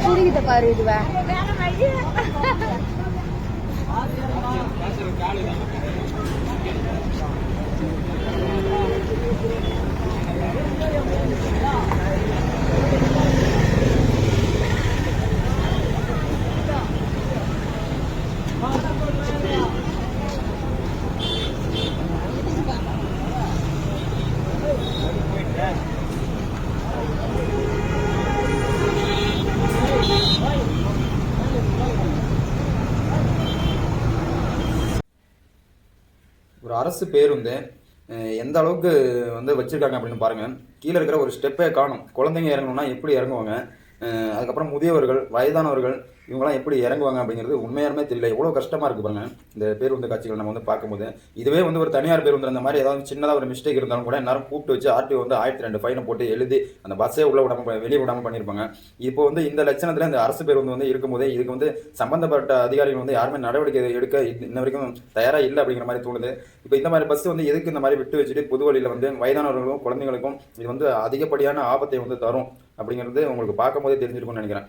குடிக்கிட்ட பாரு இதுவ ஒரு அரசு பேருந்து எந்த அளவுக்கு வந்து வச்சிருக்காங்க அப்படின்னு பாருங்க. கீழே இருக்கிற ஒரு ஸ்டெப்பே காணும். குழந்தைங்க இறங்கணும்னா எப்படி இறங்குவாங்க, அதுக்கப்புறம் முதியவர்கள், வயதானவர்கள் இவங்கெல்லாம் எப்படி இறங்குவாங்க அப்படிங்கிறது உண்மையாலுமே தெரியல. எவ்வளோ கஷ்டமாக இருக்குது பாருங்க இந்த பேருந்து காட்சிகள் நம்ம வந்து பார்க்கும்போது. இதுவே வந்து ஒரு தனியார் பேருந்து அந்த மாதிரி ஏதாவது சின்னதாக ஒரு மிஸ்டேக் இருந்தாலும் கூட எல்லாரும் கூப்பிட்டு வச்சு ஆர்டிஓ வந்து 1002 ஃபைனை போட்டு எழுதி அந்த பஸ்ஸே உள்ள விடாம வெளியே விடாமல் பண்ணியிருப்பாங்க. இப்போ வந்து இந்த லட்சணத்தில் இந்த அரசு பேருந்து வந்து இருக்கும்போதே இதுக்கு வந்து சம்பந்தப்பட்ட அதிகாரிகள் வந்து யாருமே நடவடிக்கை எடுக்க இன்ன வரைக்கும் தயாராக இல்லை அப்படிங்கிற மாதிரி தோணுது. இப்போ இந்த மாதிரி பஸ் வந்து எதுக்கு இந்த மாதிரி விட்டு வச்சுட்டு பொது வழியில் வந்து வயதானவர்களுக்கும் குழந்தைங்களுக்கும் இது வந்து அதிகப்படியான ஆபத்தை வந்து தரும் அப்படிங்கிறது உங்களுக்கு பார்க்கும் போதே தெரிஞ்சிருக்கும்னு நினைக்கிறேன்.